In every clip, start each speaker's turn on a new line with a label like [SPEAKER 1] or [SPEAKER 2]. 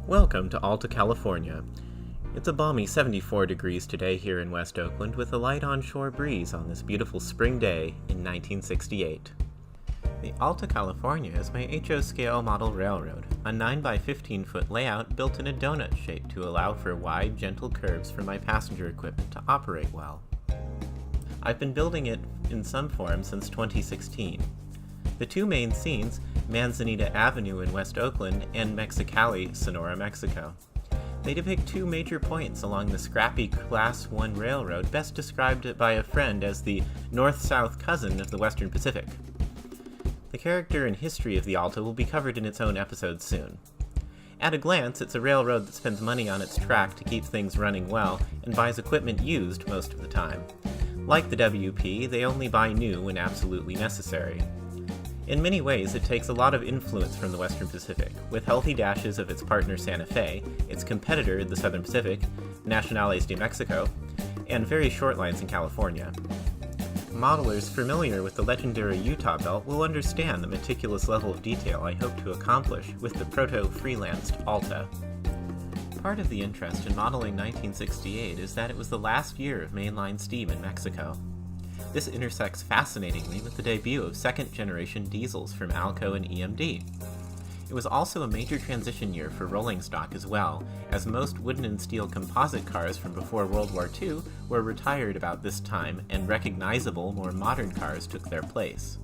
[SPEAKER 1] Welcome to Alta California. It's a balmy 74 degrees today here in West Oakland with a light onshore breeze on this beautiful spring day in 1968. The Alta California is my HO scale model railroad, a 9 by 15 foot layout built in a donut shape to allow for wide, gentle curves for my passenger equipment to operate well. I've been building it in some form since 2016. The two main scenes, Manzanita Avenue in West Oakland and Mexicali, Sonora, Mexico. They depict two major points along the scrappy Class 1 railroad, best described by a friend as the north-south cousin of the Western Pacific. The character and history of the Alta will be covered in its own episode soon. At a glance, it's a railroad that spends money on its track to keep things running well and buys equipment used most of the time. Like the WP, they only buy new when absolutely necessary. In many ways, it takes a lot of influence from the Western Pacific, with healthy dashes of its partner Santa Fe, its competitor the Southern Pacific, Nacionales de Mexico, and very short lines in California. Modelers familiar with the legendary Utah Belt will understand the meticulous level of detail I hope to accomplish with the proto-freelanced Alta. Part of the interest in modeling 1968 is that it was the last year of mainline steam in Mexico. This intersects fascinatingly with the debut of second-generation diesels from Alco and EMD. It was also a major transition year for rolling stock as well, as most wooden and steel composite cars from before World War II were retired about this time, and recognizable, more modern cars took their place.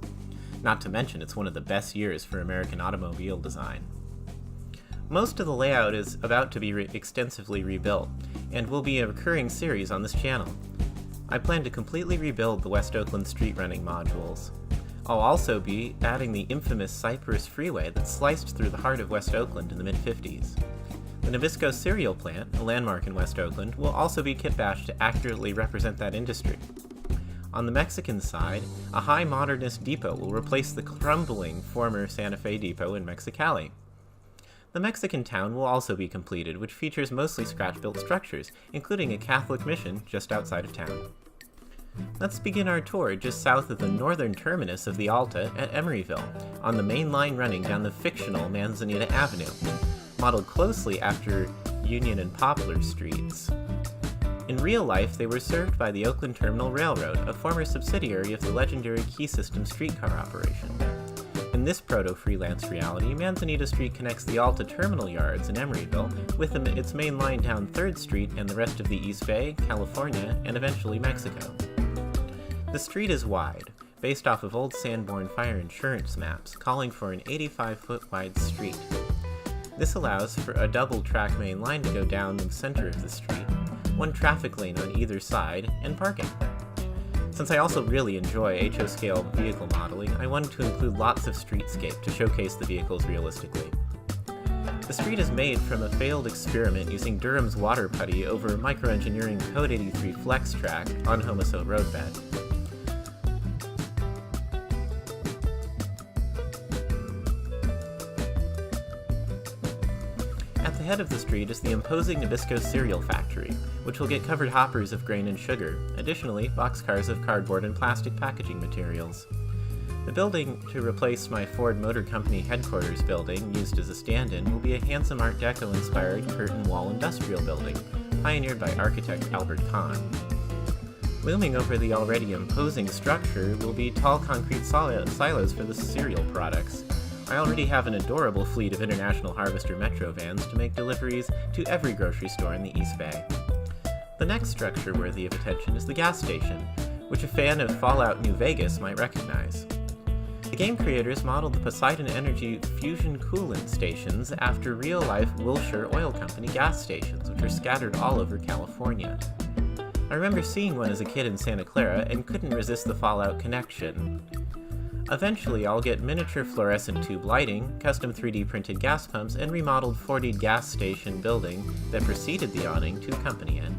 [SPEAKER 1] Not to mention, it's one of the best years for American automobile design. Most of the layout is about to be extensively rebuilt, and will be a recurring series on this channel. I plan to completely rebuild the West Oakland street running modules. I'll also be adding the infamous Cypress Freeway that sliced through the heart of West Oakland in the mid-50s. The Nabisco cereal plant, a landmark in West Oakland, will also be kitbashed to accurately represent that industry. On the Mexican side, a high modernist depot will replace the crumbling former Santa Fe depot in Mexicali. The Mexican town will also be completed, which features mostly scratch-built structures, including a Catholic mission just outside of town. Let's begin our tour just south of the northern terminus of the Alta at Emeryville, on the main line running down the fictional Manzanita Avenue, modeled closely after Union and Poplar Streets. In real life, they were served by the Oakland Terminal Railroad, a former subsidiary of the legendary Key System streetcar operation. In this proto-freelance reality, Manzanita Street connects the Alta terminal yards in Emeryville with its main line down 3rd Street and the rest of the East Bay, California, and eventually Mexico. The street is wide, based off of old Sanborn fire insurance maps, calling for an 85-foot wide street. This allows for a double-track main line to go down the center of the street, one traffic lane on either side, and parking. Since I also really enjoy HO-scale vehicle modeling, I wanted to include lots of streetscape to showcase the vehicles realistically. The street is made from a failed experiment using Durham's water putty over microengineering Code 83 flex track on Homoso roadbed. At the head of the street is the imposing Nabisco cereal factory, which will get covered hoppers of grain and sugar, additionally boxcars of cardboard and plastic packaging materials. The building to replace my Ford Motor Company headquarters building, used as a stand-in, will be a handsome Art Deco-inspired curtain wall industrial building, pioneered by architect Albert Kahn. Looming over the already imposing structure will be tall concrete silos for the cereal products. I already have an adorable fleet of International Harvester Metro vans to make deliveries to every grocery store in the East Bay. The next structure worthy of attention is the gas station, which a fan of Fallout New Vegas might recognize. The game creators modeled the Poseidon Energy fusion coolant stations after real-life Wilshire Oil Company gas stations, which are scattered all over California. I remember seeing one as a kid in Santa Clara and couldn't resist the Fallout connection. Eventually, I'll get miniature fluorescent tube lighting, custom 3D printed gas pumps, and remodeled 4D gas station building that preceded the awning to accompany it.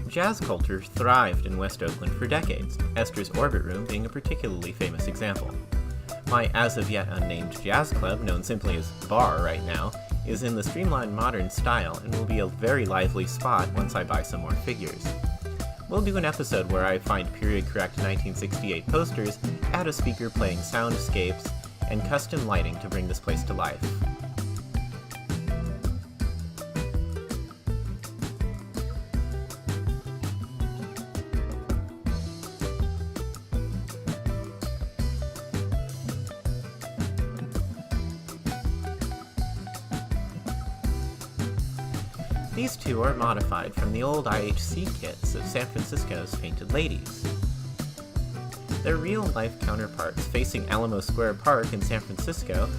[SPEAKER 1] Jazz culture thrived in West Oakland for decades, Esther's Orbit Room being a particularly famous example. My as-of-yet unnamed jazz club, known simply as Bar right now, is in the streamlined modern style and will be a very lively spot once I buy some more figures. We'll do an episode where I find period-correct 1968 posters, add a speaker playing soundscapes, and custom lighting to bring this place to life. These two are modified from the old IHC kits of San Francisco's Painted Ladies. Their real-life counterparts facing Alamo Square Park in San Francisco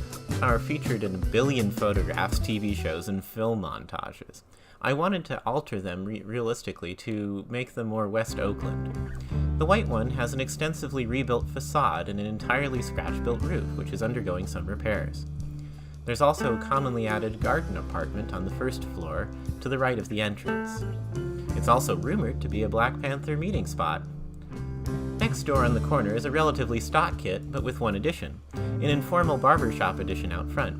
[SPEAKER 1] are featured in a billion photographs, TV shows, and film montages. I wanted to alter them realistically to make them more West Oakland. The white one has an extensively rebuilt facade and an entirely scratch-built roof, which is undergoing some repairs. There's also a commonly added garden apartment on the first floor to the right of the entrance. It's also rumored to be a Black Panther meeting spot. Next door on the corner is a relatively stock kit, but with one addition, an informal barbershop addition out front.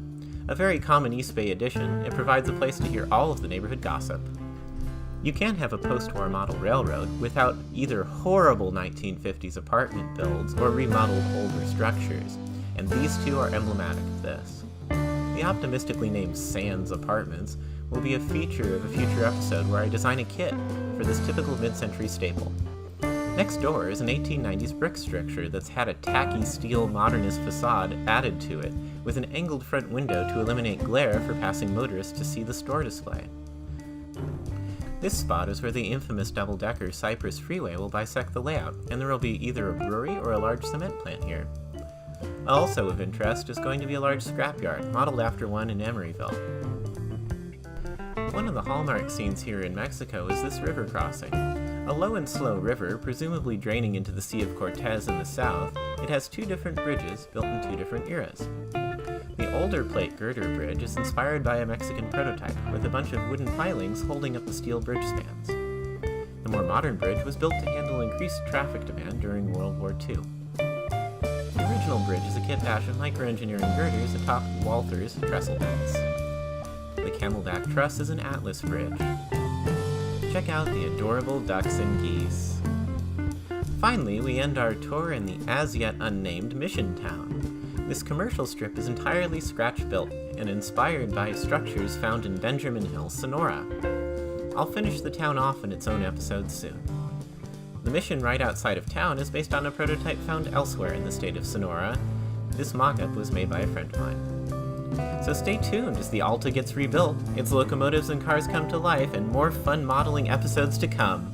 [SPEAKER 1] A very common East Bay addition, it provides a place to hear all of the neighborhood gossip. You can't have a post-war model railroad without either horrible 1950s apartment builds or remodeled older structures, and these two are emblematic of this. The optimistically named Sands Apartments will be a feature of a future episode where I design a kit for this typical mid-century staple. Next door is an 1890s brick structure that's had a tacky steel modernist facade added to it, with an angled front window to eliminate glare for passing motorists to see the store display. This spot is where the infamous double-decker Cypress Freeway will bisect the layout, and there will be either a brewery or a large cement plant here. Also of interest is going to be a large scrapyard, modeled after one in Emeryville. One of the hallmark scenes here in Mexico is this river crossing. A low and slow river, presumably draining into the Sea of Cortez in the south, it has two different bridges built in two different eras. The older plate girder bridge is inspired by a Mexican prototype, with a bunch of wooden pilings holding up the steel bridge spans. The more modern bridge was built to handle increased traffic demand during World War II. The original bridge is a kit batch of micro-engineering girders atop Walther's trestle beds. The Camelback Truss is an Atlas bridge. Check out the adorable ducks and geese. Finally, we end our tour in the as-yet unnamed Mission Town. This commercial strip is entirely scratch-built and inspired by structures found in Benjamin Hills, Sonora. I'll finish the town off in its own episode soon. The mission right outside of town is based on a prototype found elsewhere in the state of Sonora. This mock-up was made by a friend of mine. So stay tuned as the Alta gets rebuilt, its locomotives and cars come to life, and more fun modeling episodes to come.